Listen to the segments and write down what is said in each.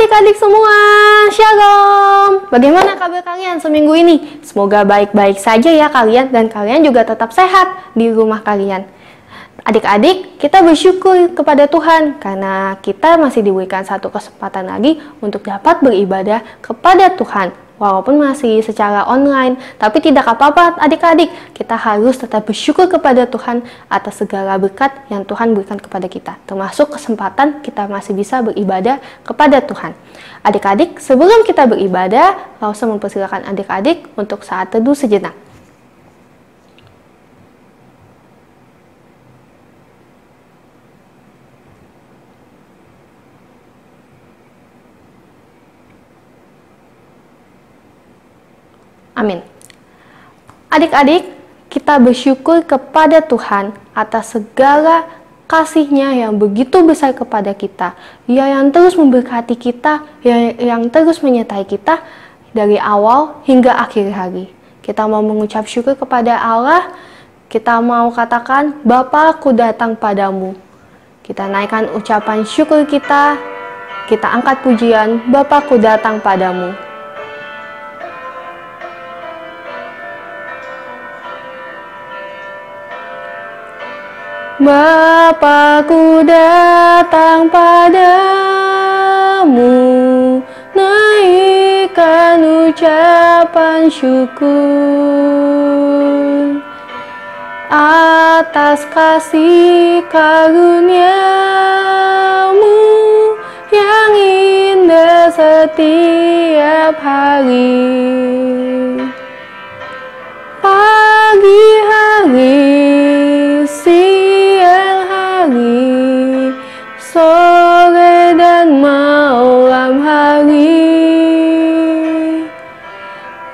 adik-adik semua, Shalom. Bagaimana kabar kalian seminggu ini? Semoga baik-baik saja ya kalian, dan kalian juga tetap sehat di rumah kalian. Adik-adik, kita bersyukur kepada Tuhan karena kita masih diberikan satu kesempatan lagi untuk dapat beribadah kepada Tuhan. Walaupun masih secara online, tapi tidak apa-apa adik-adik, kita harus tetap bersyukur kepada Tuhan atas segala berkat yang Tuhan berikan kepada kita. Termasuk kesempatan kita masih bisa beribadah kepada Tuhan. Adik-adik, sebelum kita beribadah, langsung mempersilakan adik-adik untuk saat teduh sejenak. Amin. Adik-adik, kita bersyukur kepada Tuhan atas segala kasih-Nya yang begitu besar kepada kita, yang terus memberkati kita, yang terus menyertai kita dari awal hingga akhir hari. Kita mau mengucap syukur kepada Allah, kita mau katakan, Bapa, aku datang padamu. Kita naikkan ucapan syukur kita angkat pujian, Bapa, aku datang padamu. Bapa-Ku datang padamu, naikkan ucapan syukur atas kasih karunia-Mu yang indah setiap hari. Pagi hari, sore dan malam hari,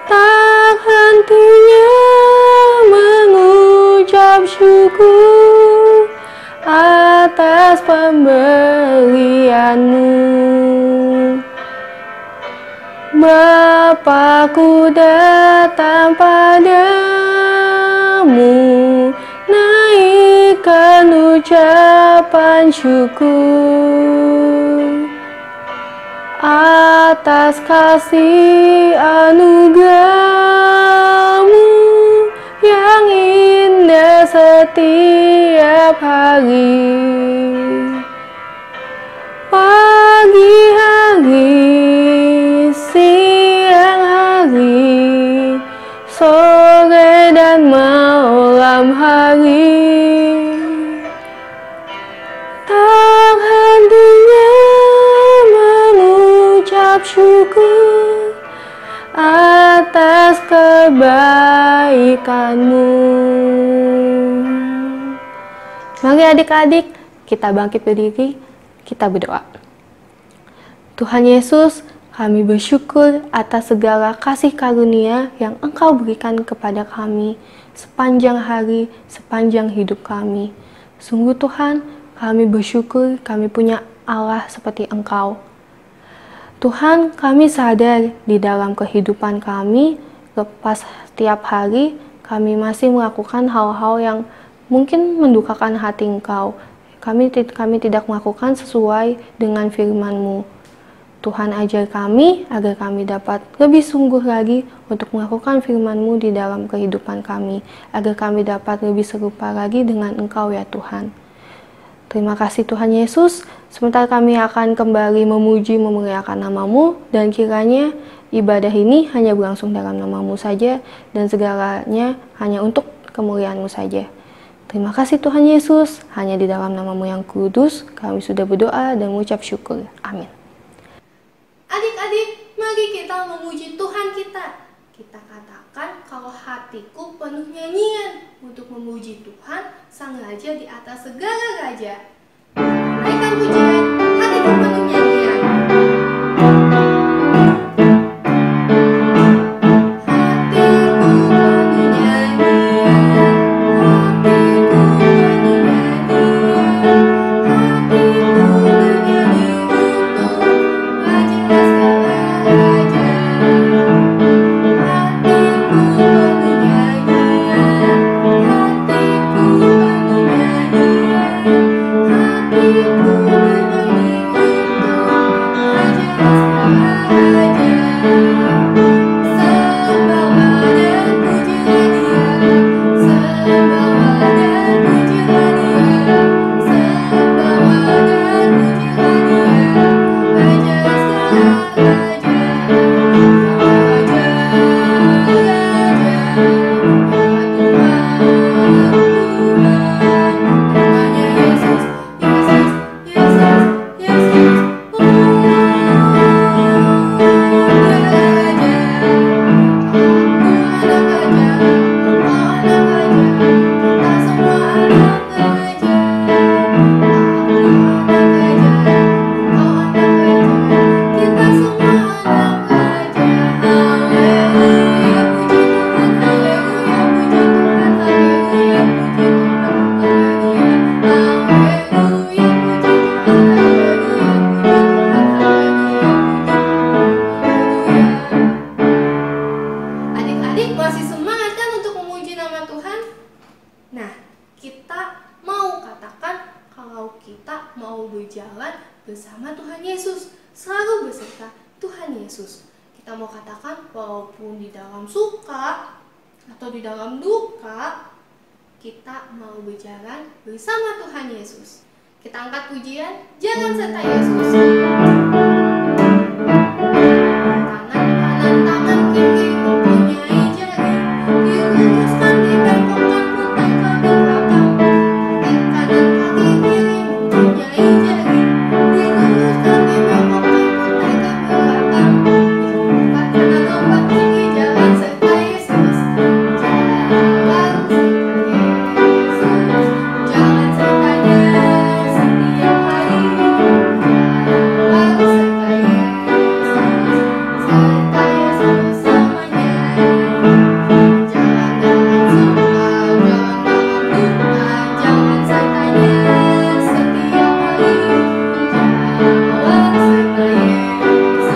tak hentinya mengucap syukur atas pemberian-Mu. Bapa-Ku datang padamu, naikkan ucapan syukur atas kasih anugerah-Mu yang indah setiap hari. Pagi hari, siang hari, sore dan malam hari, tak hentinya mengucap syukur atas kebaikan-Mu. Mari adik-adik, kita bangkit berdiri, kita berdoa. Tuhan Yesus, kami bersyukur atas segala kasih karunia yang Engkau berikan kepada kami sepanjang hari, sepanjang hidup kami. Sungguh Tuhan, kami bersyukur kami punya Allah seperti Engkau. Tuhan, kami sadar di dalam kehidupan kami, lepas setiap hari, kami masih melakukan hal-hal yang mungkin mendukakan hati Engkau. Kami tidak melakukan sesuai dengan firman-Mu. Tuhan, ajar kami agar kami dapat lebih sungguh lagi untuk melakukan firman-Mu di dalam kehidupan kami, agar kami dapat lebih serupa lagi dengan Engkau ya Tuhan. Terima kasih Tuhan Yesus, sebentar kami akan kembali memuji memuliakan nama-Mu, dan kiranya ibadah ini hanya berlangsung dalam nama-Mu saja, dan segalanya hanya untuk kemuliaan-Mu saja. Terima kasih Tuhan Yesus, hanya di dalam nama-Mu yang kudus, kami sudah berdoa dan mengucap syukur. Amin. Adik-adik, mari kita memuji Tuhan kita. Kita katakan kalau hatiku penuh nyanyian untuk memuji Tuhan, Sang Raja di atas segala raja. Naikkan pujian, hatiku penuh nyanyian. Hatiku kita mau berjalan bersama Tuhan Yesus, selalu beserta Tuhan Yesus. Kita mau katakan walaupun di dalam suka atau di dalam duka, kita mau berjalan bersama Tuhan Yesus. Kita angkat pujian, jangan serta Yesus. Tangan kanan, tangan kiri mempunyai jari, diluruskan, dibengkokkan, putar ke belakang. Kaki kanan, kaki kiri mempunyai jari, diluruskan, dibengkokkan, putar ke belakang. Lompat kanan, lompat kiri, jangan serta Yesus. Jangan serta Yesus, jangan sertanya setiap hari. Jangan serta Yesus, serta Yesus selamanya. Jangan dalam suka, jangan dalam duka, jangan sertanya setiap hari. Jangan serta Yesus, serta Yesus selamanya. Jangan serta Yesus,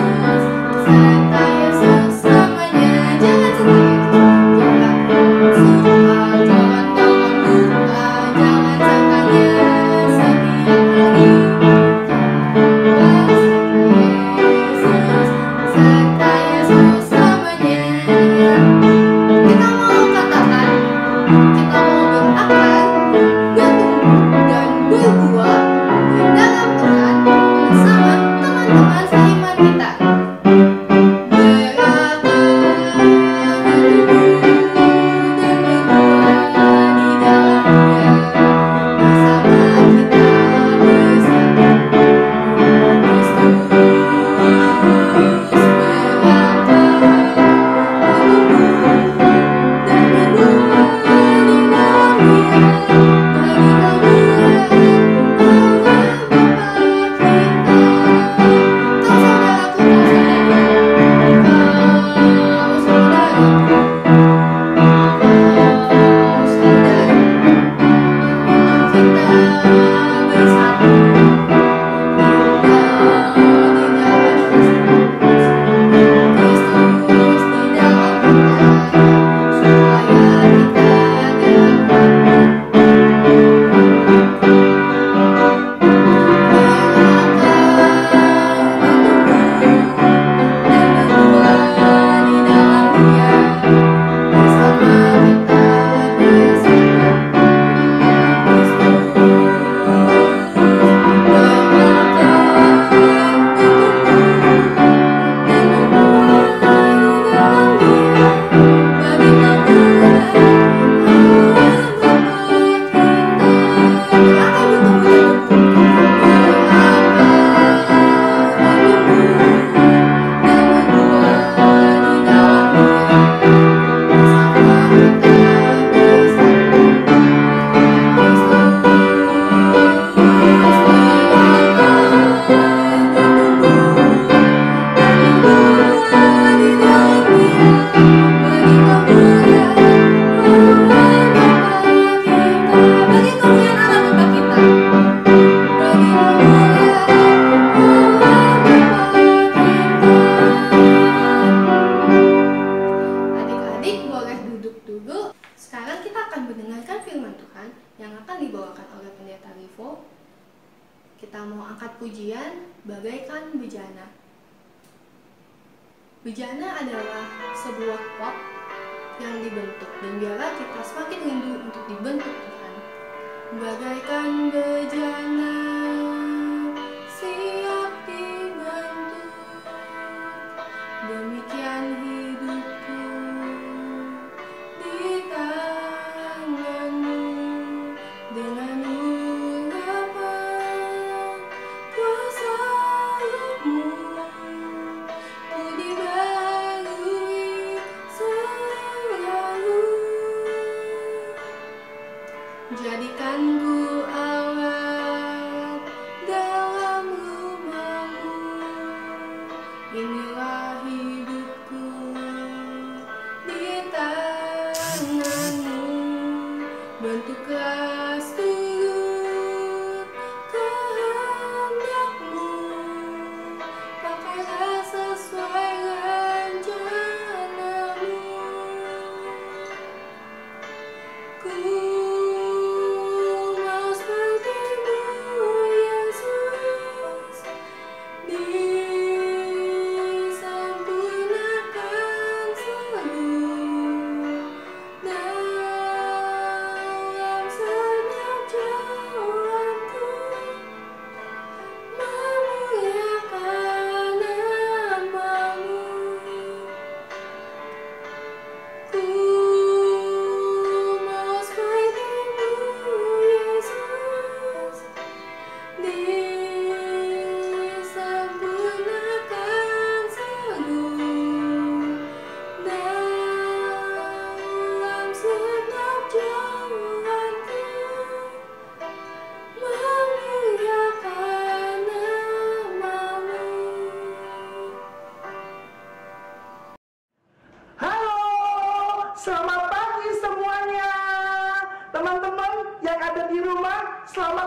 jangan suka, jangan dalam duka, jangan sertanya setiap hari. Jangan serta Yesus, serta Yesus selamanya. Kita mau katakan, kita mau berakar, bertumbuh dan berbuah di dalam Tuhan bersama teman-teman seiman kita. Berakar, bertumbuh dan berbuah di dalam Dia bersama kita bersatu Kristus. Adik-adik boleh duduk dulu. Sekarang kita akan mendengarkan firman Tuhan yang akan dibawakan oleh Pendeta Rivo. Kita mau angkat pujian bagaikan bejana. Bejana adalah sebuah pot yang dibentuk, dan biarlah kita semakin rindu untuk dibentuk Tuhan. Bagaikan bejana siap dibentuk, demikian hidupku di tanganmu. Dengan urapan kuasa rohmu, ku dibalui selalu. Jadikan ku awet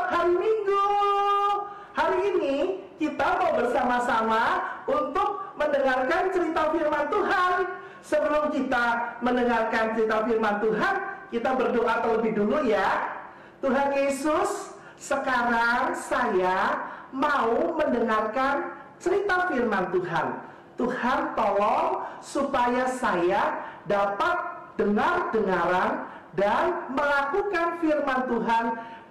Selamat hari Minggu. Hari ini kita mau bersama-sama untuk mendengarkan cerita firman Tuhan. Sebelum kita mendengarkan cerita firman Tuhan, kita berdoa terlebih dulu ya. Tuhan Yesus, sekarang saya mau mendengarkan cerita firman Tuhan. Tuhan tolong supaya saya dapat dengar-dengaran dan melakukan firman Tuhan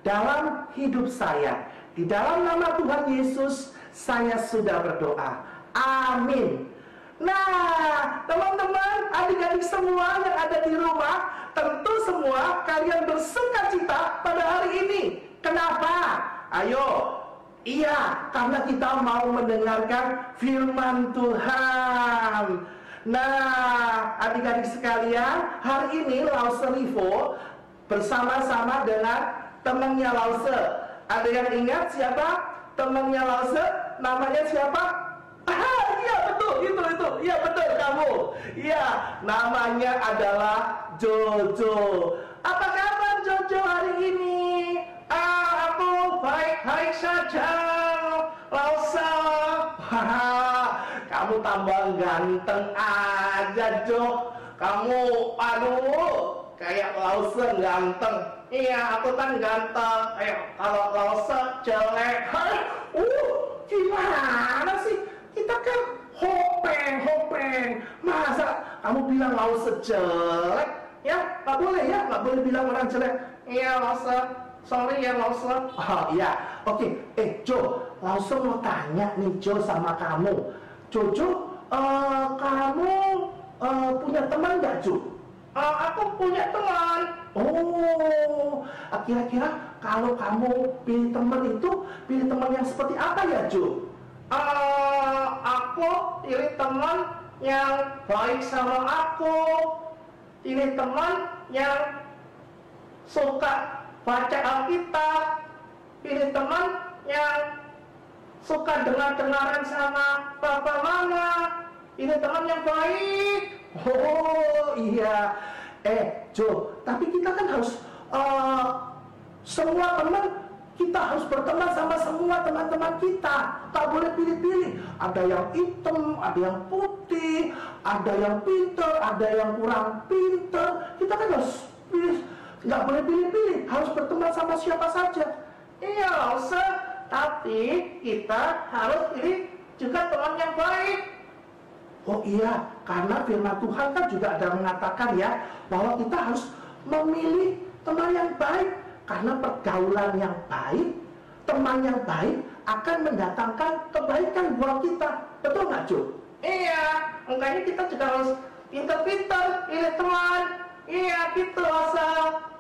dalam hidup saya. Di dalam nama Tuhan Yesus saya sudah berdoa. Amin. Nah, teman-teman, adik-adik semua yang ada di rumah, tentu semua kalian bersuka cita pada hari ini. Kenapa? Ayo. Iya, karena kita mau mendengarkan firman Tuhan. Nah, adik-adik sekalian, hari ini Lause Rivo bersama-sama dengan temannya Lause. Ada yang ingat siapa temannya Lause? Namanya siapa? Iya betul, itu. Iya betul kamu. Iya, namanya adalah Jojo. Apa kabar Jojo hari ini? Aku baik-baik saja, Lause. Kamu tambah ganteng aja, Jo. Kamu, aduh, kayak Lause ganteng. Iya, aku kan ganteng. Ayo, kalau Lause jelek, gimana sih? Kita kan hopeng. Masa kamu bilang Lause jelek? Ya, nggak boleh ya, nggak boleh bilang orang jelek. Iya, Lause. Sorry ya, Lause. Oh iya, oke. Jo, Lause mau tanya nih, Jo, sama kamu. Jojo, kamu punya teman nggak, Jo? Aku punya teman. Oh, kira-kira kalau kamu pilih teman itu, pilih teman yang seperti apa ya, Jo? Aku pilih teman yang baik sama aku. Pilih teman yang suka baca Alkitab. Pilih teman yang suka dengar-dengaran sama papa mama. Pilih teman yang baik. Oh iya. Jo, tapi kita kan harus semua teman, kita harus berteman sama semua teman-teman kita. Tak boleh pilih-pilih. Ada yang hitam, ada yang putih, ada yang pinter, ada yang kurang pinter. Kita kan harus pilih, nggak boleh pilih-pilih. Harus berteman sama siapa saja. Iya, Lause. Tapi kita harus pilih juga teman yang baik. Oh iya, karena firman Tuhan kan juga ada mengatakan ya, bahwa kita harus memilih teman yang baik. Karena pergaulan yang baik, teman yang baik akan mendatangkan kebaikan buat kita. Betul nggak, Jo? Iya, makanya kita juga harus pinter-pinter pilih teman. Iya, gitu, Lause.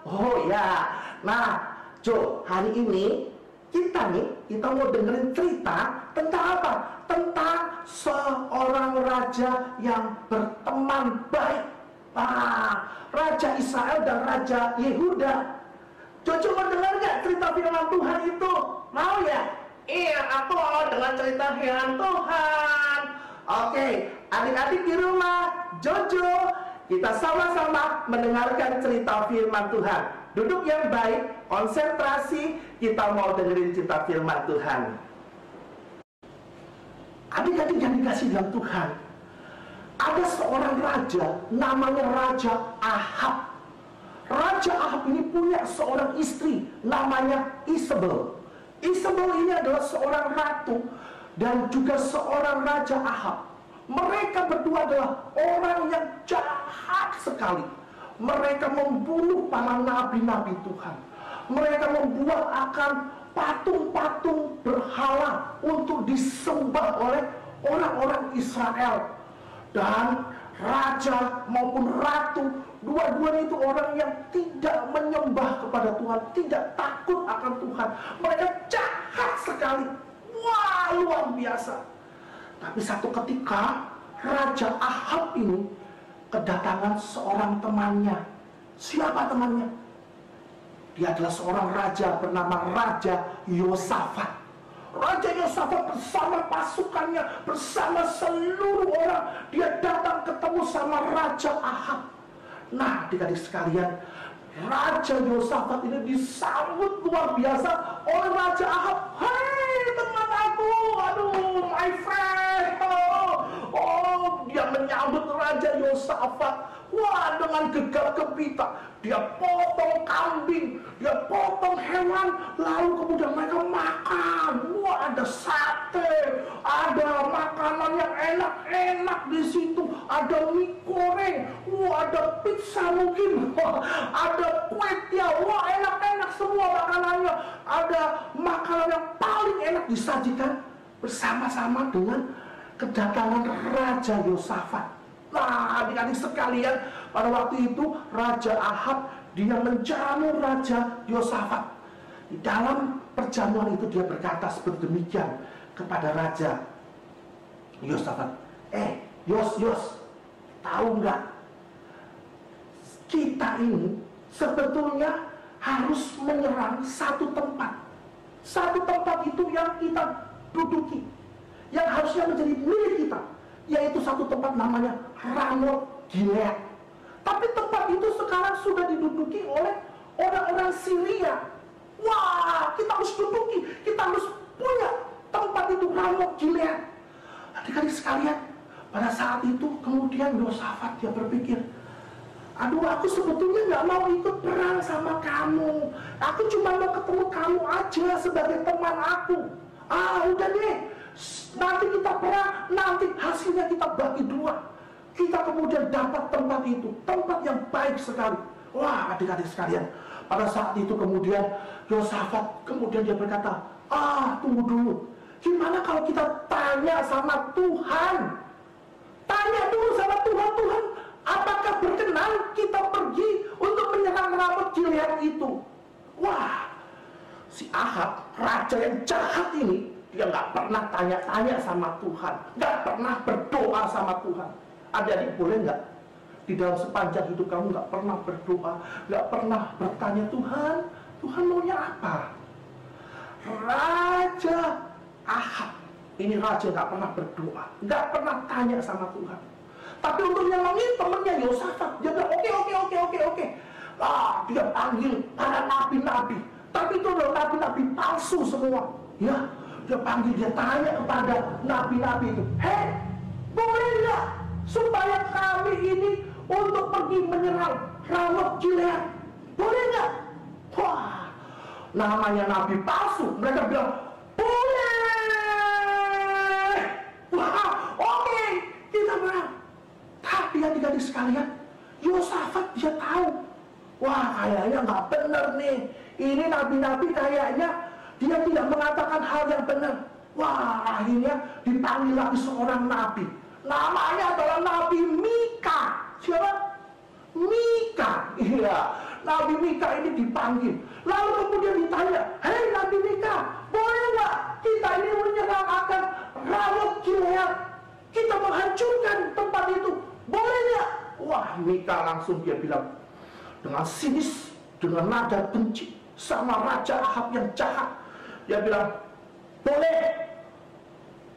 Oh iya. Nah, Jo, hari ini kita mau dengerin cerita tentang apa? Tentang seorang raja yang berteman baik. Raja Israel dan Raja Yehuda. Jojo mau dengar nggak cerita firman Tuhan itu? Mau ya? Iya, aku mau dengar cerita firman Tuhan. Oke, adik-adik di rumah, Jojo, kita sama-sama mendengarkan cerita firman Tuhan. Duduk yang baik, konsentrasi, kita mau dengerin cerita firman Tuhan. Adik-adik yang dikasih dalam Tuhan, ada seorang raja, namanya Raja Ahab. Raja Ahab ini punya seorang istri, namanya Isabel. Isabel ini adalah seorang ratu dan juga seorang Raja Ahab. Mereka berdua adalah orang yang jahat sekali. Mereka membunuh para nabi-nabi Tuhan. Mereka membuat akan patung-patung berhala untuk disembah oleh orang-orang Israel. Dan raja maupun ratu, dua-duanya itu orang yang tidak menyembah kepada Tuhan, tidak takut akan Tuhan. Mereka jahat sekali. Wah, luar biasa. Tapi satu ketika Raja Ahab ini kedatangan seorang temannya. Siapa temannya? Dia adalah seorang raja bernama Raja Yosafat. Raja Yosafat bersama pasukannya, bersama seluruh orang, dia datang ketemu sama Raja Ahab. Nah, adik-adik sekalian, Raja Yosafat ini disambut luar biasa oleh Raja Ahab. Hei teman aku, aduh my friend, dia menyambut Raja Yosafat. Wah, dengan gegap gempita dia potong kambing, dia potong hewan, lalu kemudian mereka makan. Wah, ada sate, ada makanan yang enak-enak di situ, ada mie goreng, wah ada pizza mungkin, wah, ada kue tiaw, wah enak-enak semua makanannya. Ada makanan yang paling enak disajikan bersama-sama dengan kedatangan Raja Yosafat. Nah, adik-adik sekalian, pada waktu itu Raja Ahab dia menjamu Raja Yosafat. Di dalam perjamuan itu dia berkata seperti demikian kepada Raja Yosafat. Yos, tahu nggak? Kita ini sebetulnya harus menyerang satu tempat. Satu tempat itu yang kita duduki, yang harusnya menjadi milik kita, yaitu satu tempat namanya Ramot Gilead. Tapi tempat itu sekarang sudah diduduki oleh orang-orang Syria. Wah, kita harus duduki, kita harus punya tempat itu, Ramot Gilead. Adik-adik sekalian, pada saat itu kemudian Yosafat dia berpikir, aduh, aku sebetulnya nggak mau ikut perang sama kamu. Aku cuma mau ketemu kamu aja sebagai teman aku. Udah deh, nanti kita perang, nanti hasilnya kita bagi dua. Kita kemudian dapat tempat itu, tempat yang baik sekali. Wah, adik-adik sekalian, pada saat itu kemudian Yosafat kemudian dia berkata, tunggu dulu, gimana kalau kita tanya sama Tuhan? Tanya dulu sama Tuhan, Tuhan, apakah berkenan kita pergi untuk menyerang Ramot Gilead itu? Wah, si Ahab, raja yang jahat ini, dia nggak pernah tanya-tanya sama Tuhan, nggak pernah berdoa sama Tuhan. Adik-adik boleh nggak di dalam sepanjang hidup kamu nggak pernah berdoa, nggak pernah bertanya Tuhan, Tuhan maunya apa? Raja Ahab ini raja nggak pernah berdoa, nggak pernah tanya sama Tuhan. Tapi untuk nyenengin temennya Yosafat, dia bilang oke. Dia panggil para nabi-nabi, tapi itu adalah nabi-nabi palsu semua. Ya, dia panggil, dia tanya kepada nabi-nabi itu, hei, boleh nggak supaya kami ini untuk pergi menyerang Ramot Gilead? Boleh nggak? Wah, namanya nabi palsu, mereka bilang boleh. Wah, oke, kita berang. Tapi adik-adik sekalian, Yosafat dia tahu, wah kayaknya nggak benar nih. Ini nabi-nabi kayaknya dia tidak mengatakan hal yang benar. Wah, akhirnya dipanggil lagi seorang nabi. Namanya adalah Nabi Mika. Siapa? Mika. Iya, Nabi Mika ini dipanggil. Lalu kemudian ditanya, hei Nabi Mika, boleh nggak kita ini menyerang akan Ramot Gilead? Kita menghancurkan tempat itu, boleh nggak? Wah, Mika langsung dia bilang dengan sinis, dengan nada benci sama Raja Ahab yang jahat. Dia bilang, boleh,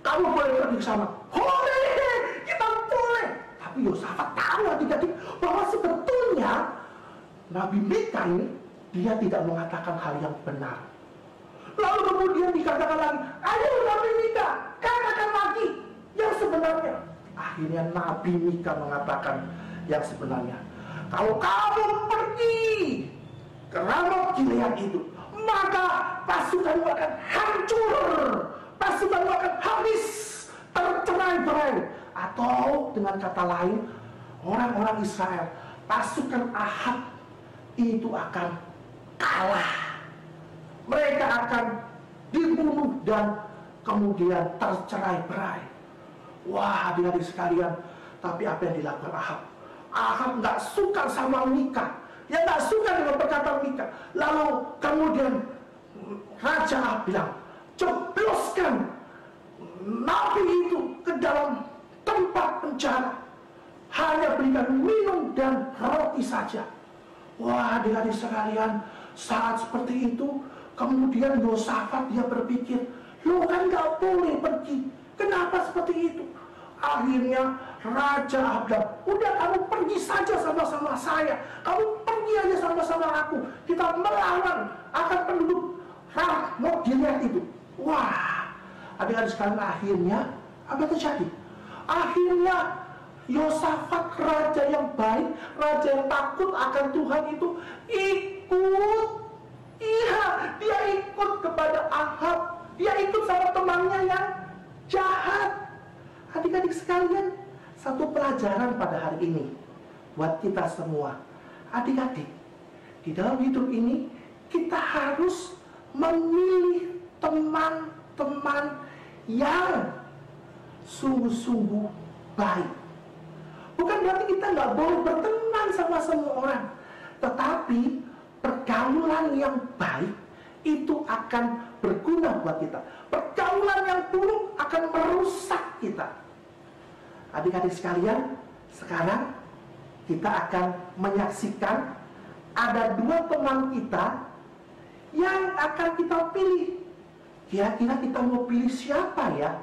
kamu boleh pergi ke sana. Boleh, kita boleh. Tapi Yosafat tahu adik-adik bahwa sebetulnya Nabi Mika ini dia tidak mengatakan hal yang benar. Lalu kemudian dikatakan lagi, ayo Nabi Mika, katakan lagi yang sebenarnya. Akhirnya Nabi Mika mengatakan yang sebenarnya. Kalau kamu pergi ke Ramot Gilead itu, maka pasukanmu akan hancur, pasukanmu akan habis, tercerai-berai. Atau dengan kata lain, orang-orang Israel, pasukan Ahab itu akan kalah. Mereka akan dibunuh dan kemudian tercerai-berai. Wah, adik-adik sekalian, tapi apa yang dilakukan Ahab? Ahab nggak suka sama Mika, dia nggak suka dengan perkataan Mika. Lalu kemudian Raja Ahab bilang, jebloskan nabi itu ke dalam tempat penjara, hanya berikan minum dan roti saja. Wah, adik-adik sekalian, saat seperti itu kemudian Yosafat dia berpikir, lo kan nggak boleh pergi, kenapa seperti itu? Akhirnya Raja Ahab bilang, udah kamu pergi saja sama-sama saya, kamu pergi aja sama-sama aku. Kita melawan akan penduduk Ramot Gilead itu. Wah, adik-adik sekalian, akhirnya apa terjadi? Akhirnya Yosafat, raja yang baik, raja yang takut akan Tuhan itu ikut. Iya, dia ikut kepada Ahab. Dia ikut sama temannya yang jahat. Adik-adik sekalian, satu pelajaran pada hari ini buat kita semua. Adik-adik, di dalam hidup ini kita harus memilih teman-teman yang sungguh-sungguh baik. Bukan berarti kita nggak boleh berteman sama semua orang, tetapi pergaulan yang baik itu akan berguna buat kita. Pergaulan yang buruk akan merusak kita. Adik-adik sekalian, sekarang kita akan menyaksikan ada dua teman kita yang akan kita pilih. Kira-kira kita mau pilih siapa ya?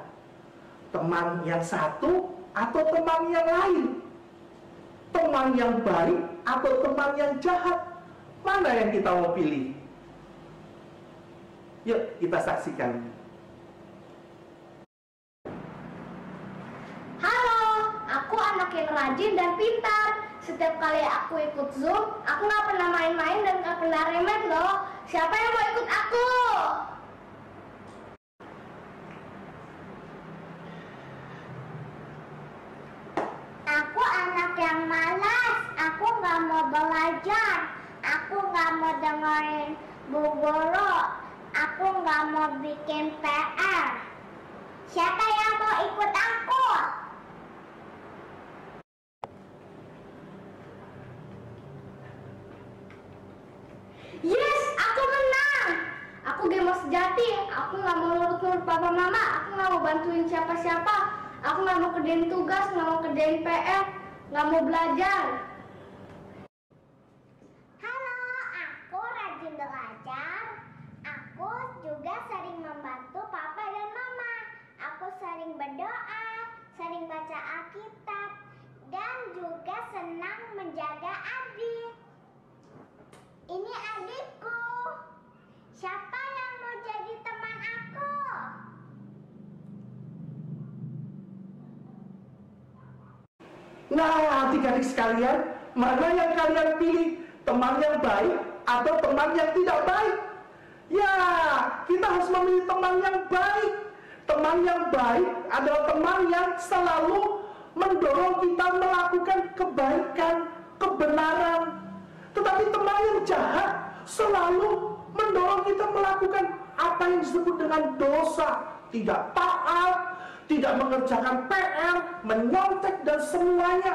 Teman yang satu atau teman yang lain? Teman yang baik atau teman yang jahat? Mana yang kita mau pilih? Yuk kita saksikan. Halo, aku anak yang rajin dan pintar. Setiap kali aku ikut Zoom, aku nggak pernah main-main dan nggak pernah remet loh. Siapa yang mau ikut aku? Aku anak yang malas. Aku nggak mau belajar. Aku nggak mau dengerin Bu Guru. Aku nggak mau bikin PR. Siapa yang mau ikut aku? Yes, aku menang. Aku gamer sejati. Aku nggak mau nurut-nurut papa mama. Aku nggak mau bantuin siapa-siapa. Aku nggak mau kerjain tugas, nggak mau kerjain PR, nggak mau belajar. Halo, aku rajin belajar. Aku juga sering membantu papa dan mama. Aku sering berdoa, sering baca Alkitab, dan juga senang menjaga adik. Ini adikku. Siapa yang mau jadi teman aku? Nah, adik-adik sekalian, mana yang kalian pilih? Teman yang baik atau teman yang tidak baik? Ya, kita harus memilih teman yang baik. Teman yang baik adalah teman yang selalu mendorong kita melakukan kebaikan, kebenaran. Tetapi teman yang jahat selalu mendorong kita melakukan apa yang disebut dengan dosa, tidak taat, tidak mengerjakan PR, menyontek dan semuanya.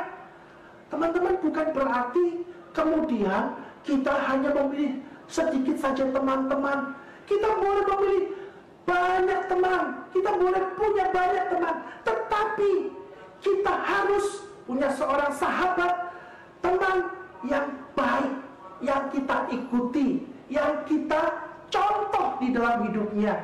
Teman-teman, bukan berarti kemudian kita hanya memilih sedikit saja teman-teman. Kita boleh memilih banyak teman, kita boleh punya banyak teman, tetapi kita harus punya seorang sahabat, teman yang baik, yang kita ikuti, yang kita contoh di dalam hidupnya.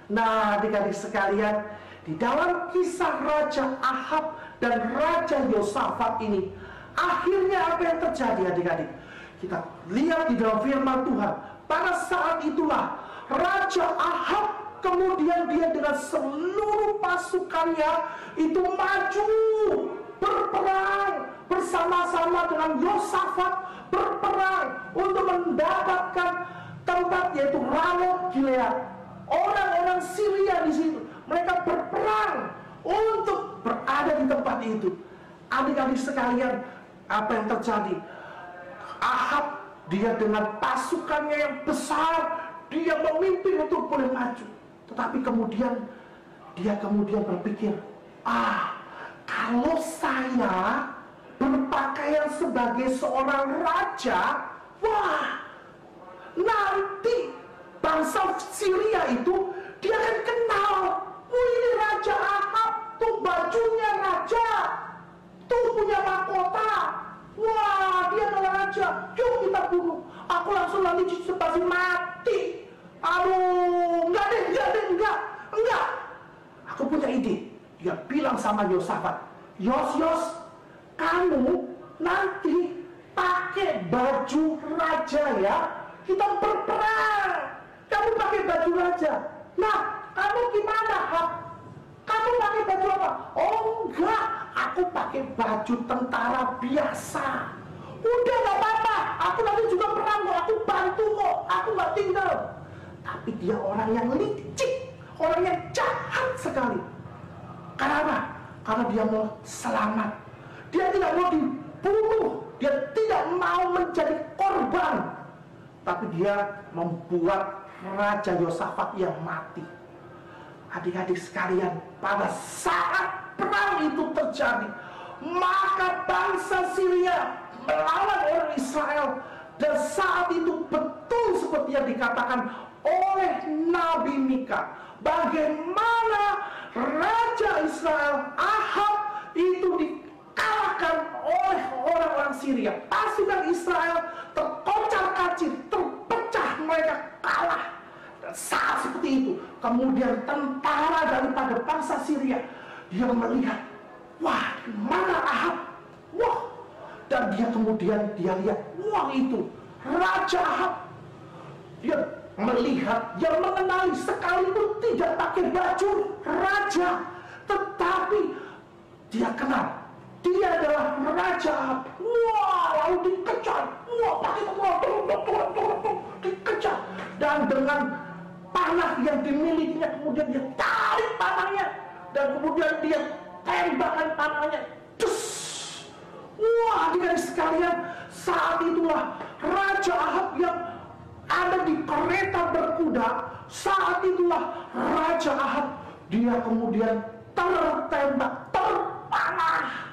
Nah, adik-adik sekalian, di dalam kisah Raja Ahab dan Raja Yosafat ini, akhirnya apa yang terjadi, adik-adik? Kita lihat di dalam firman Tuhan, pada saat itulah Raja Ahab kemudian dia dengan seluruh pasukannya itu maju berperang bersama-sama dengan Yosafat, berperang untuk mendapatkan tempat yaitu Ramot Gilead. Orang-orang Syria di situ, mereka berperang untuk berada di tempat itu. Adik-adik sekalian, apa yang terjadi? Ahab, dia dengan pasukannya yang besar, dia memimpin untuk boleh maju. Tetapi kemudian dia berpikir, kalau saya berpakaian sebagai seorang raja, wah, nanti bangsa Syria itu dia akan kenal, ini Raja Ahab, tuh bajunya raja, tuh punya mahkota, wah dia adalah raja, yuk kita bunuh. Aku langsung nanti pasti mati. Aduh, enggak. Aku punya ide. Dia bilang sama Yosafat, Yos, kamu nanti pakai pakai baju raja ya. Kita berperang. Kamu pakai baju raja. Nah, kamu gimana, Ahab? Kamu pakai baju apa? Oh enggak, aku pakai baju tentara biasa. Udah gak apa-apa, aku nanti juga perang kok, aku bantu kok, aku gak tinggal. Tapi dia orang yang licik, orang yang jahat sekali. Karena apa? Karena dia mau selamat. Dia tidak mau dibunuh, dia tidak mau menjadi korban. Tapi dia membuat Raja Yosafat yang mati. Adik-adik sekalian, pada saat perang itu terjadi, maka bangsa Syria melawan orang Israel. Dan saat itu betul seperti yang dikatakan oleh Nabi Mika, bagaimana Raja Israel Ahab itu dikalahkan oleh orang-orang Syria. Pasukan Israel terkocar-kacir, terpecah, mereka kalah. Dan saat seperti itu, kemudian tentara daripada bangsa Syria, dia melihat, wah, mana Ahab? Wah, dan dia kemudian dia lihat, wah itu Raja Ahab. Dia melihat, dia mengenali, sekalipun tidak pakai baju raja, tetapi dia kenal, dia adalah Raja Ahab. Wah, lalu dikejar, wah, pakai turun, dikejar. Dan dengan panah yang dimilikinya, kemudian dia tarik panahnya, dan kemudian dia tembakkan panahnya. Wah, adik-adik sekalian, saat itulah Raja Ahab yang ada di kereta berkuda, saat itulah Raja Ahab, dia kemudian tertembak, terpanah,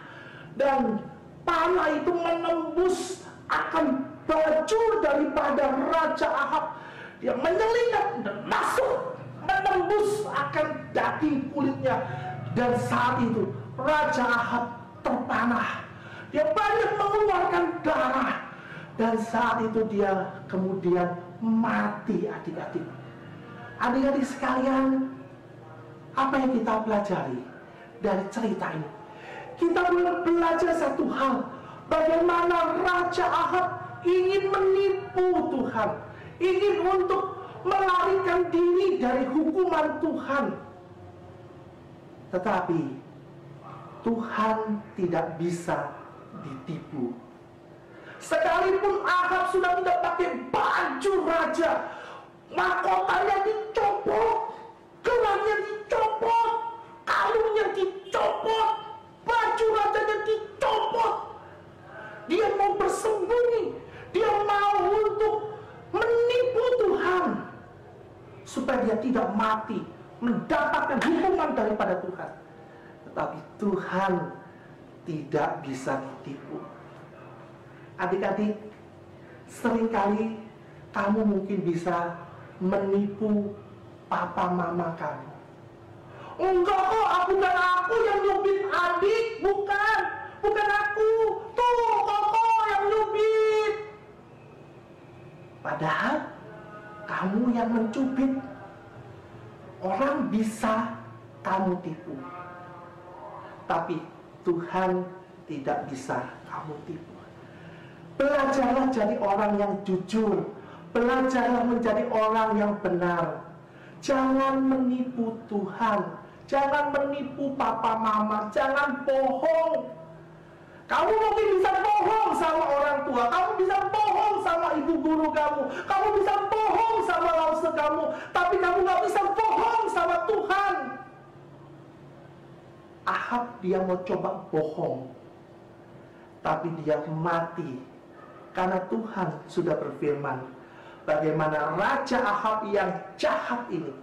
dan panah itu menembus akan baju daripada Raja Ahab. Dia menyelinap dan masuk, menembus akan daging kulitnya. Dan saat itu Raja Ahab terpanah, dia banyak mengeluarkan darah. Dan saat itu dia kemudian mati, adik-adik. Adik-adik sekalian, apa yang kita pelajari dari cerita ini? Kita belajar satu hal, bagaimana Raja Ahab ingin menipu Tuhan, ingin untuk melarikan diri dari hukuman Tuhan. Tetapi Tuhan tidak bisa ditipu. Sekalipun Ahab sudah tidak pakai baju raja, mahkotanya dicopot, gelarnya dicopot, kalungnya dicopot, baju rajanya dicopot. Dia mau bersembunyi, dia mau untuk menipu Tuhan supaya dia tidak mati, mendapatkan hukuman daripada Tuhan. Tetapi Tuhan tidak bisa ditipu. Adik-adik, seringkali kamu mungkin bisa menipu papa mama kamu. Enggak kok, bukan aku yang nyubit adik, bukan aku. Tuh, koko yang nyubit. Padahal kamu yang mencubit. Orang bisa kamu tipu, tapi Tuhan tidak bisa kamu tipu. Belajarlah jadi orang yang jujur, belajarlah menjadi orang yang benar. Jangan menipu Tuhan, jangan menipu papa mama, jangan bohong. Kamu mungkin bisa bohong sama orang tua, kamu bisa bohong sama ibu guru kamu, kamu bisa bohong sama lause kamu, tapi kamu gak bisa bohong sama Tuhan. Ahab dia mau coba bohong, tapi dia mati. Karena Tuhan sudah berfirman, bagaimana Raja Ahab yang jahat ini,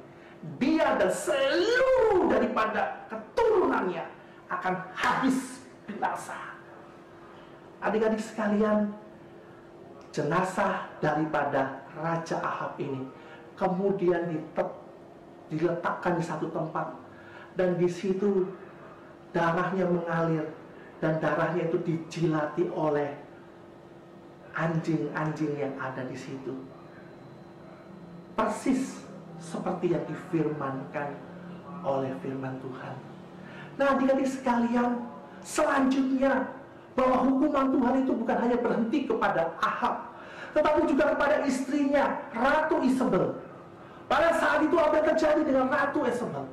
dia dan seluruh daripada keturunannya akan habis binasa. Adik-adik sekalian, jenazah daripada Raja Ahab ini kemudian diletakkan di satu tempat, dan di situ darahnya mengalir, dan darahnya itu dijilati oleh anjing-anjing yang ada di situ. Persis seperti yang difirmankan oleh firman Tuhan. Nah, adik-adik sekalian, selanjutnya bahwa hukuman Tuhan itu bukan hanya berhenti kepada Ahab, tetapi juga kepada istrinya, Ratu Isabel. Pada saat itu apa yang terjadi dengan Ratu Isabel?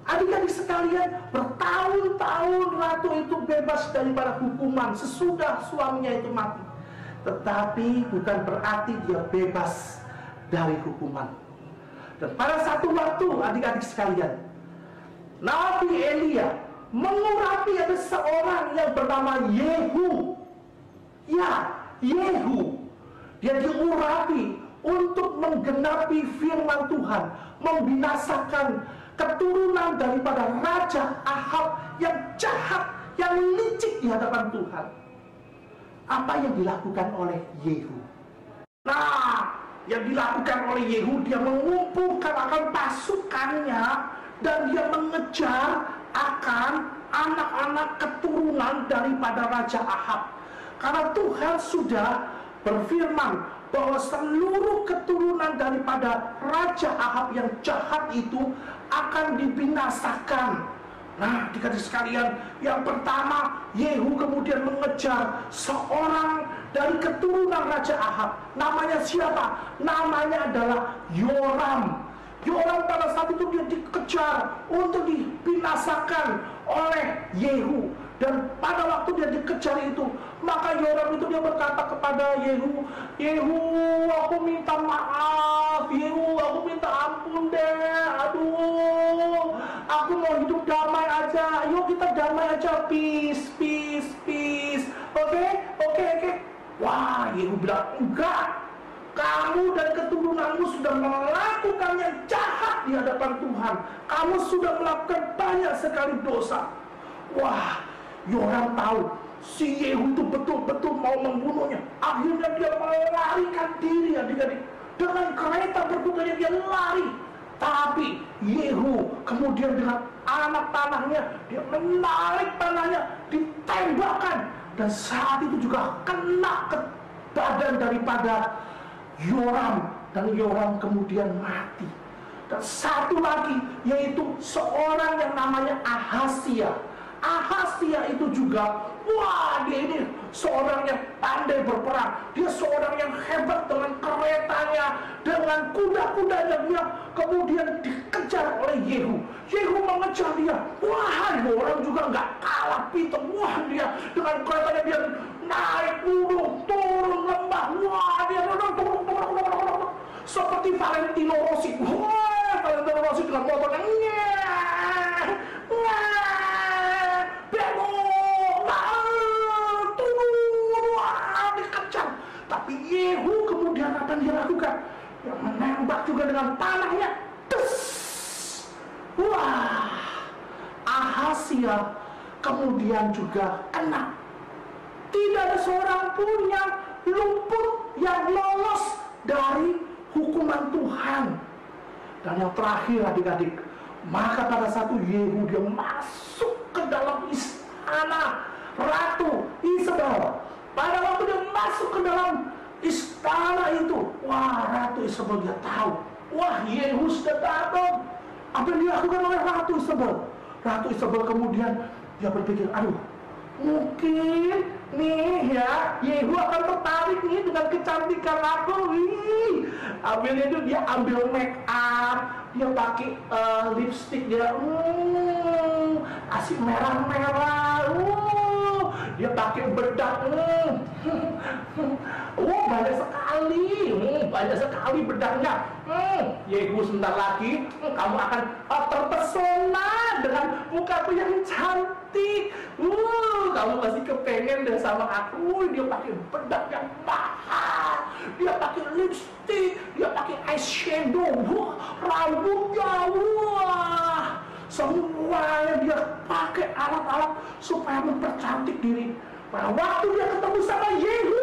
Adik-adik sekalian, bertahun-tahun Ratu itu bebas daripada hukuman sesudah suaminya itu mati. Tetapi bukan berarti dia bebas dari hukuman. Dan pada satu waktu, adik-adik sekalian, Nabi Elia mengurapi ada seorang yang bernama Yehu. Ya, Yehu. Dia diurapi untuk menggenapi firman Tuhan, membinasakan keturunan daripada Raja Ahab yang jahat, yang licik di hadapan Tuhan. Apa yang dilakukan oleh Yehu? Nah, yang dilakukan oleh Yehu, dia mengumpulkan akan pasukannya dan dia mengejar akan anak-anak keturunan daripada Raja Ahab. Karena Tuhan sudah berfirman bahwa seluruh keturunan daripada Raja Ahab yang jahat itu akan dibinasakan. Nah, adik-adik sekalian, yang pertama, Yehu kemudian mengejar seorang dari keturunan Raja Ahab. Namanya siapa? Namanya adalah Yoram. Yoram pada saat itu dia dikejar untuk dibinasakan oleh Yehu. Dan pada waktu dia dikejar itu, maka Yoram itu dia berkata kepada Yehu, Yehu, aku minta maaf, Yehu, aku minta ampun deh, aduh, aku mau hidup damai aja, yuk kita damai aja, peace, peace, peace, oke. Wah, Yehu bilang, enggak, kamu dan keturunanmu sudah melakukan yang jahat di hadapan Tuhan, kamu sudah melakukan banyak sekali dosa. Wah, Yoram tahu si Yehu itu betul-betul mau membunuhnya. Akhirnya dia melarikan diri, adik-adik. Dengan kereta berkutanya dia lari. Tapi Yehu kemudian dengan anak panahnya, dia menarik panahnya, ditembakkan. Dan saat itu juga kena ke badan daripada Yoram. Dan Yoram kemudian mati. Dan satu lagi, yaitu seorang yang namanya Ahazia. Ahazia itu juga, wah, dia ini seorang yang pandai berperang. Dia seorang yang hebat dengan keretanya, dengan kuda-kudanya. Dia kemudian dikejar oleh Yehu. Yehu mengejar dia. Wah, orang juga nggak kalah pintar. Wah, dia dengan keretanya dia naik gunung, turun lembah. Wah, dia turun. Seperti Valentino Rossi. Wah, Valentino Rossi dengan motornya. Tapi Yehu kemudian apa yang dia lakukan? Dia menembak juga dengan panahnya. Tes! Wah! Ahazia kemudian juga kena. Tidak ada seorang pun yang luput, yang lolos dari hukuman Tuhan. Dan yang terakhir, adik-adik, maka pada satu Yehu dia masuk ke dalam istana Ratu Isabel. Pada waktu dia masuk ke dalam istana itu, wah, Ratu Isabel dia tahu, wah, Yehu sudah datang. Apa yang dilakukan oleh Ratu Isabel? Ratu Isabel kemudian dia berpikir, aduh, mungkin nih ya, Yehu akan tertarik nih dengan kecantikan aku. Ambilnya itu dia ambil make up, dia pakai lipstick dia, asik merah-merah, dia pakai bedak, banyak sekali bedaknya. Yehu sebentar lagi kamu akan terpesona dengan mukaku yang cantik. Kamu pasti kepengen deh sama aku. Dia pakai bedak yang mahal, dia pakai lipstick, dia pakai eyeshadow, rambutnya, wah, semuanya dia pakai alat-alat supaya mempercantik diri. Pada waktu dia ketemu sama Yehu,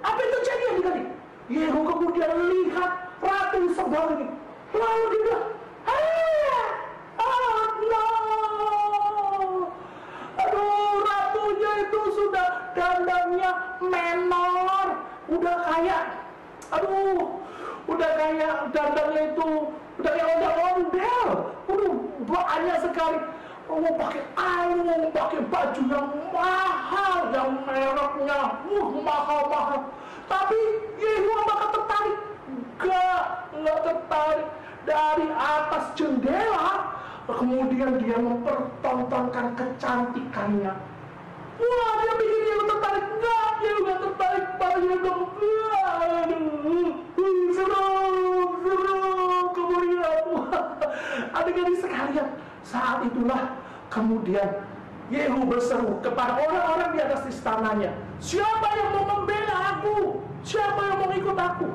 apa yang terjadi, adik-adik? Yehu kemudian lihat Ratu Isabel ini, lalu dia bilang, no, aduh, ratunya itu sudah dandannya menor, udah kayak dandannya itu udah kayak ondel-ondel, banyak sekali. mau pakai kalung, pakai baju yang mahal, yang mereknya mahal-mahal. Tapi Yehu apakah tertarik? Nggak tertarik. Dari atas jendela, kemudian dia mempertontonkan kecantikannya. Wah, dia pikir Yehu tertarik. Enggak, Yehu nggak tertarik. Banyak dong. Seru, kemudian. Adik-adik sekalian, saat itulah kemudian Yehu berseru kepada orang-orang di atas istananya, siapa yang mau membela aku? Siapa yang mau ikut aku?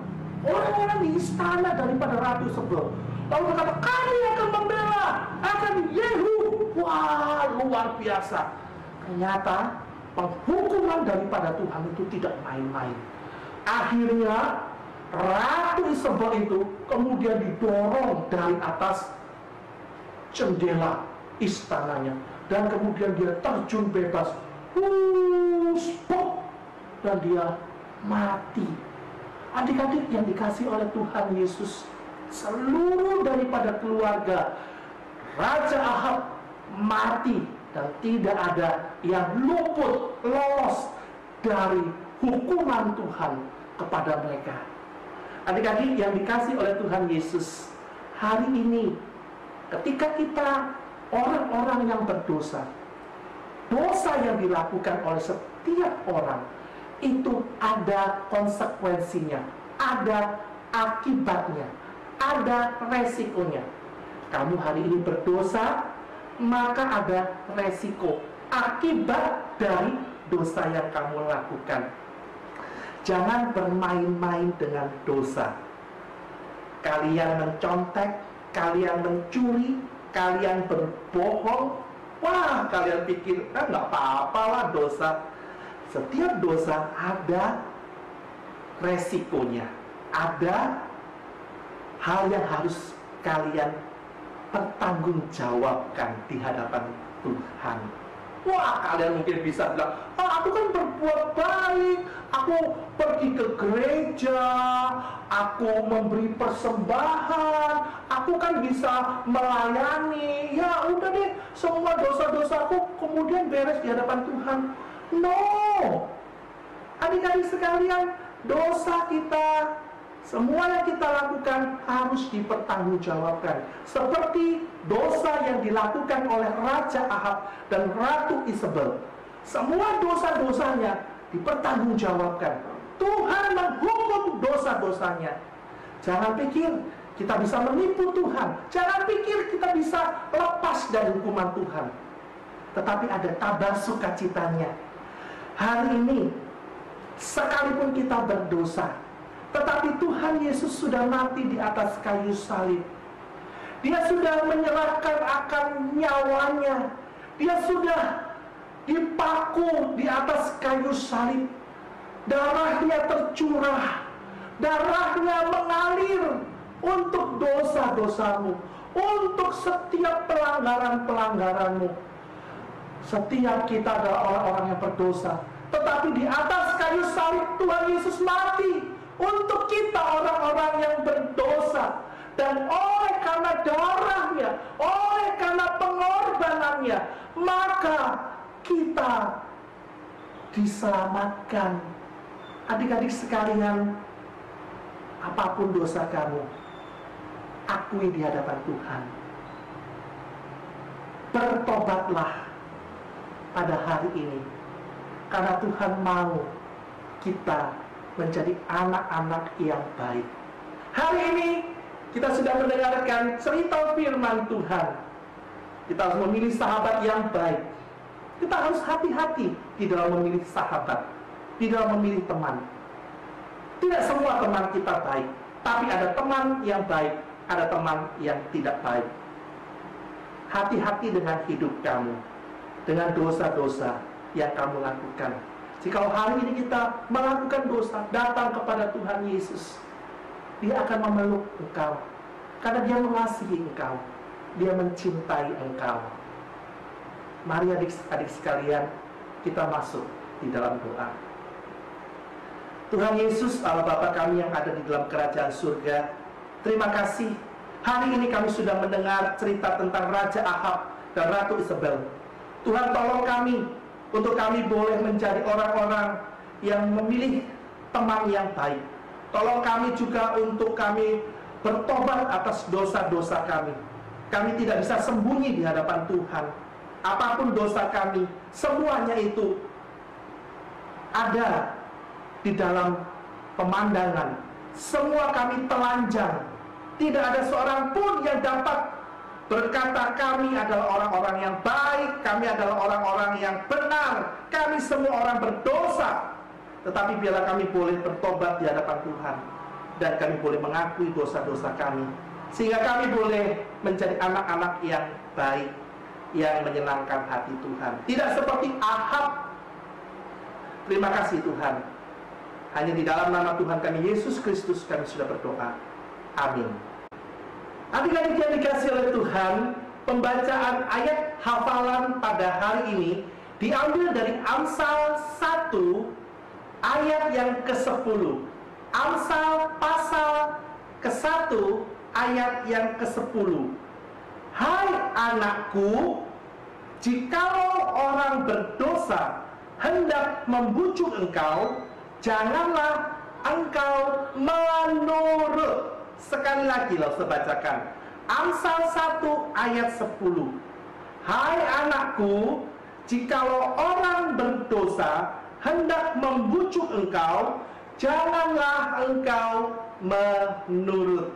Orang-orang di istana daripada Ratu Sebel lalu berkata, kami akan membela, akan Yehu. Wah, luar biasa. Ternyata penghukuman daripada Tuhan itu tidak main-main. Akhirnya Ratu Isabel itu kemudian didorong dari atas jendela istananya, dan kemudian dia terjun bebas, dan dia mati. Adik-adik yang dikasih oleh Tuhan Yesus, seluruh daripada keluarga Raja Ahab mati, dan tidak ada yang luput lolos dari hukuman Tuhan kepada mereka. Adik-adik yang dikasih oleh Tuhan Yesus, hari ini ketika kita orang-orang yang berdosa, dosa yang dilakukan oleh setiap orang itu ada konsekuensinya, ada akibatnya, ada resikonya. Kamu hari ini berdosa, maka ada resiko, akibat dari dosa yang kamu lakukan. Jangan bermain-main dengan dosa. Kalian mencontek, kalian mencuri, kalian berbohong, wah, kalian pikir kan nggak apa-apalah dosa. Setiap dosa ada resikonya, ada hal yang harus kalian pertanggungjawabkan di hadapan Tuhan. Wah, kalian mungkin bisa bilang, aku kan berbuat baik, aku pergi ke gereja, aku memberi persembahan, aku kan bisa melayani. Ya udah deh, semua dosa-dosaku kemudian beres di hadapan Tuhan. No, adik-adik sekalian, dosa kita, semua yang kita lakukan harus dipertanggungjawabkan. Seperti dosa yang dilakukan oleh Raja Ahab dan Ratu Isabel, semua dosa-dosanya dipertanggungjawabkan. Tuhan menghukum dosa-dosanya. Jangan pikir kita bisa menipu Tuhan, jangan pikir kita bisa lepas dari hukuman Tuhan. Tetapi ada kabar sukacitanya. Hari ini, sekalipun kita berdosa, tetapi Tuhan Yesus sudah mati di atas kayu salib. Dia sudah menyerahkan akan nyawanya. Dia sudah dipaku di atas kayu salib. Darahnya tercurah, darahnya mengalir untuk dosa-dosamu, untuk setiap pelanggaran-pelanggaranmu. Setiap kita adalah orang-orang yang berdosa, tetapi di atas kayu salib Tuhan Yesus mati untuk kita orang-orang yang berdosa. Dan oleh karena darahnya, oleh karena pengorbanannya, maka kita diselamatkan. Adik-adik sekalian, apapun dosa kamu, akui di hadapan Tuhan. Bertobatlah pada hari ini, karena Tuhan mau kita menjadi anak-anak yang baik. Hari ini kita sudah mendengarkan cerita firman Tuhan. Kita harus memilih sahabat yang baik. Kita harus hati-hati di dalam memilih sahabat, di dalam memilih teman. Tidak semua teman kita baik, tapi ada teman yang baik, ada teman yang tidak baik. Hati-hati dengan hidup kamu, dengan dosa-dosa yang kamu lakukan. Jika hari ini kita melakukan dosa, datang kepada Tuhan Yesus. Dia akan memeluk engkau, karena Dia mengasihi engkau, Dia mencintai engkau. Mari adik-adik sekalian, kita masuk di dalam doa. Tuhan Yesus, Allah Bapa kami yang ada di dalam kerajaan surga, terima kasih. Hari ini kami sudah mendengar cerita tentang Raja Ahab dan Ratu Isabel. Tuhan, tolong kami untuk kami boleh menjadi orang-orang yang memilih teman yang baik. Tolong kami juga untuk kami bertobat atas dosa-dosa kami. Kami tidak bisa sembunyi di hadapan Tuhan. Apapun dosa kami, semuanya itu ada di dalam pemandangan. Semua kami telanjang. Tidak ada seorang pun yang dapat berkata kami adalah orang-orang yang baik, kami adalah orang-orang yang benar, kami semua orang berdosa. Tetapi biarlah kami boleh bertobat di hadapan Tuhan, dan kami boleh mengakui dosa-dosa kami, sehingga kami boleh menjadi anak-anak yang baik, yang menyenangkan hati Tuhan. Tidak seperti Ahab. Terima kasih Tuhan. Hanya di dalam nama Tuhan kami Yesus Kristus kami sudah berdoa. Amin. Adik-adik yang dikasihi oleh Tuhan, pembacaan ayat hafalan pada hari ini diambil dari Amsal 1 ayat yang ke-10. Amsal pasal ke-1 ayat yang ke-10. Hai anakku, jikalau orang berdosa hendak membujuk engkau, janganlah engkau menurut. Sekali lagi lah saya bacakan. Amsal 1 ayat 10. Hai anakku, jikalau orang berdosa hendak membujuk engkau, janganlah engkau menurut.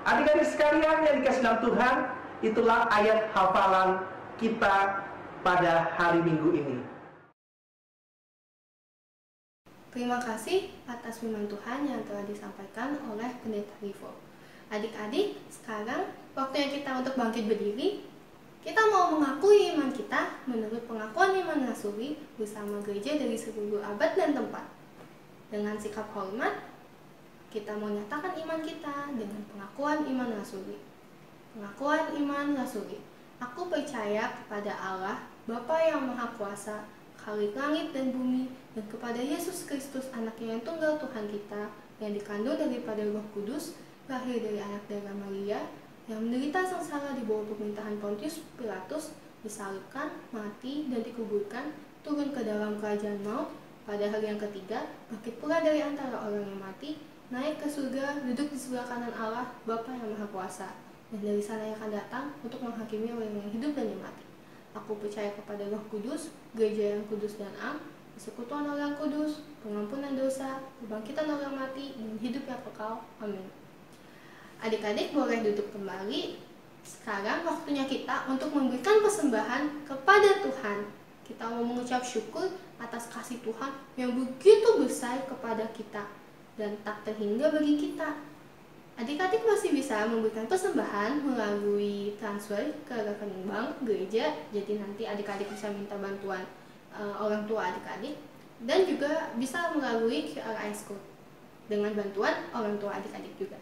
Adik-adik sekalian yang dikasihi dalam Tuhan, itulah ayat hafalan kita pada hari Minggu ini. Terima kasih atas firman Tuhan yang telah disampaikan oleh Pendeta Rivo. Adik-adik, sekarang waktunya kita untuk bangkit berdiri. Kita mau mengakui iman kita menurut pengakuan iman rasuli bersama gereja dari seluruh abad dan tempat. Dengan sikap hormat, kita mau nyatakan iman kita dengan pengakuan iman rasuli. Pengakuan iman rasuli. Aku percaya kepada Allah, Bapa yang Maha Kuasa, Khalik langit dan bumi, dan kepada Yesus Kristus, anaknya yang tunggal Tuhan kita, yang dikandung daripada Roh Kudus, lahir dari anak darah Maria, yang menderita sengsara di bawah pemerintahan Pontius Pilatus, disalibkan, mati, dan dikuburkan, turun ke dalam kerajaan maut, pada hari yang ketiga, bangkit pula dari antara orang yang mati, naik ke surga, duduk di sebelah kanan Allah, Bapa yang Maha Kuasa, dan dari sana akan datang untuk menghakimi orang yang hidup dan yang mati. Aku percaya kepada Roh Kudus, gereja yang kudus dan am, persekutuan orang kudus, pengampunan dosa, kebangkitan orang mati, dan hidup yang kekal. Amin. Adik-adik boleh duduk kembali. Sekarang waktunya kita untuk memberikan persembahan kepada Tuhan. Kita mau mengucap syukur atas kasih Tuhan yang begitu besar kepada kita dan tak terhingga bagi kita. Adik-adik masih bisa memberikan persembahan melalui transfer ke rekening bank gereja. Jadi nanti adik-adik bisa minta bantuan orang tua adik-adik, dan juga bisa melalui QRIS code dengan bantuan orang tua adik-adik juga.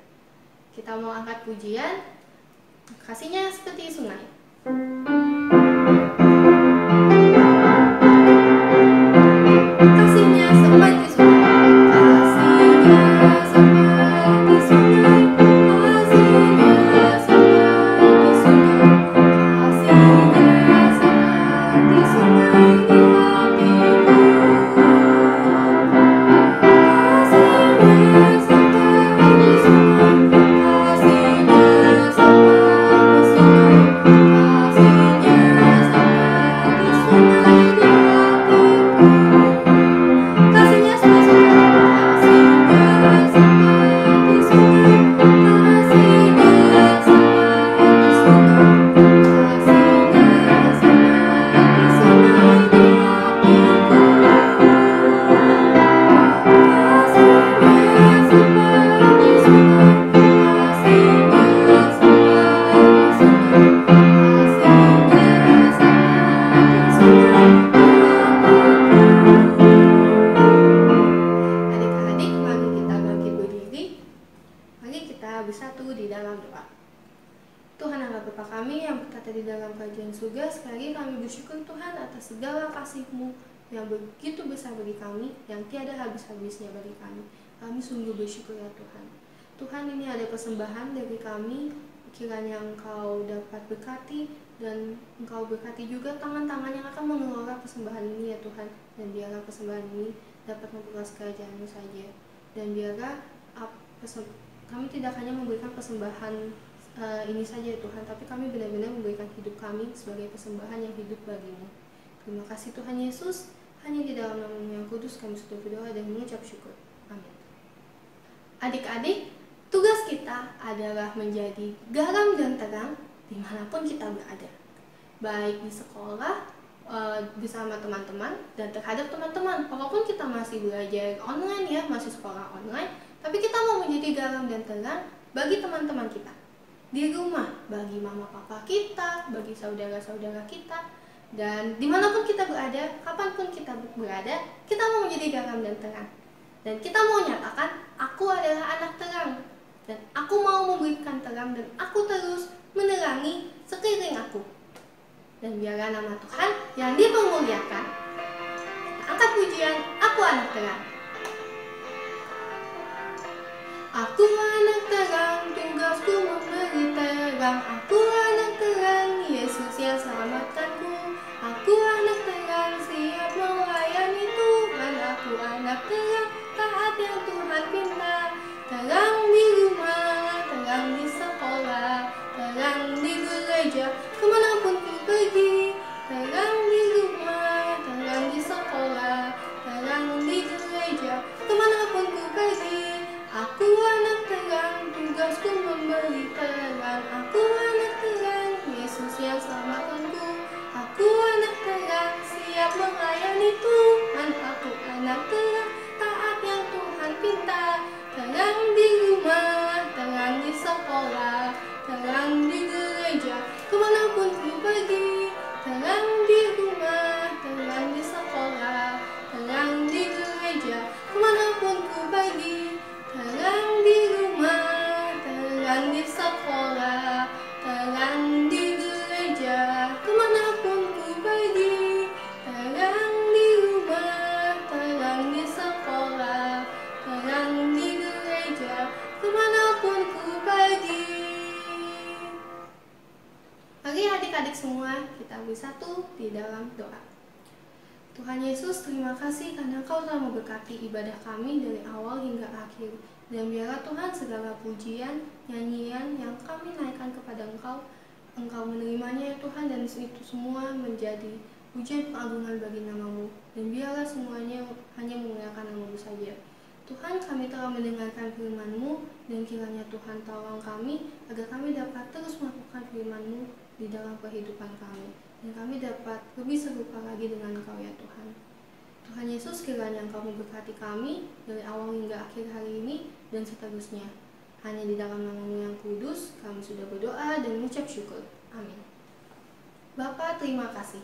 Kita mau angkat pujian, kasihnya seperti sungai. Kasihnya seperti sungai, kasihnya seperti sungai. Kasih-Mu yang begitu besar bagi kami, yang tiada habis-habisnya bagi kami. Kami sungguh bersyukur ya Tuhan. Tuhan, ini ada persembahan dari kami kiranya Engkau dapat berkati, dan Engkau berkati juga tangan-tangan yang akan mengelola persembahan ini ya Tuhan. Dan biarlah persembahan ini dapat memperluas kerajaan-Mu saja. Dan biarlah kami tidak hanya memberikan persembahan ini saja ya Tuhan, tapi kami benar-benar memberikan hidup kami sebagai persembahan yang hidup bagi-Mu. Terima kasih Tuhan Yesus, hanya di dalam nama-Mu yang kudus kami sudah berdoa dan mengucap syukur. Amin. Adik-adik, tugas kita adalah menjadi garam dan terang dimanapun kita berada, baik di sekolah, bersama teman-teman, dan terhadap teman-teman. Walaupun kita masih belajar online ya, masih sekolah online, tapi kita mau menjadi garam dan terang bagi teman-teman kita di rumah, bagi mama papa kita, bagi saudara-saudara kita, dan dimanapun kita berada, kapanpun kita berada, kita mau menjadi garam dan terang. Dan kita mau nyatakan, aku adalah anak terang, dan aku mau memberikan terang, dan aku terus menerangi sekeliling aku. Dan biarlah nama Tuhan yang dipermuliakan. Kita angkat pujian, aku anak terang. Aku anak terang, tugasku memberi terang. Aku anak terang, Yesus yang selamatkanku. Aku anak terang, siap melayani Tuhan. Aku anak terang, taat yang Tuhan pinta. Terang di rumah, terang di sekolah, terang di gereja, kemanapun ku pergi. Terang di rumah, terang di sekolah, terang di gereja, kemanapun ku pergi. Aku anak terang, tugasku memberi terang. Aku anak terang, Yesus yang selamatkanku. Aku anak terang, siap melayani Tuhan. Aku anak terang, taat yang Tuhan pinta. Terang di rumah, terang di sekolah, terang di gereja, kemanapun ku pergi. Terang di rumah, terang di sekolah, terang di gereja, kemanapun ku pergi. Terang di rumah, terang di sekolah, terang di gereja, kemanapun ku pergi. Terang di rumah, terang di sekolah, terang di gereja, kemanapun ku pergi. Mari adik-adik semua, kita bersatu di dalam doa. Tuhan Yesus, terima kasih karena Engkau telah memberkati ibadah kami dari awal hingga akhir. Dan biarlah Tuhan segala pujian, nyanyian yang kami naikkan kepada Engkau, Engkau menerimanya ya Tuhan, dan itu semua menjadi pujian pengagungan bagi nama-Mu. Dan biarlah semuanya hanya memuliakan nama-Mu saja. Tuhan, kami telah mendengarkan firman-Mu, dan kiranya Tuhan tolong kami agar kami dapat terus melakukan firman-Mu di dalam kehidupan kami, dan kami dapat lebih serupa lagi dengan Engkau ya Tuhan. Tuhan Yesus, kiranya Engkau memberkati kami dari awal hingga akhir hari ini dan seterusnya. Hanya di dalam nama-Mu yang kudus kami sudah berdoa dan mengucap syukur. Amin. Bapa, terima kasih.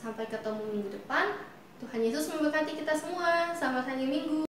Sampai ketemu minggu depan. Tuhan Yesus memberkati kita semua. Selamat hari Minggu.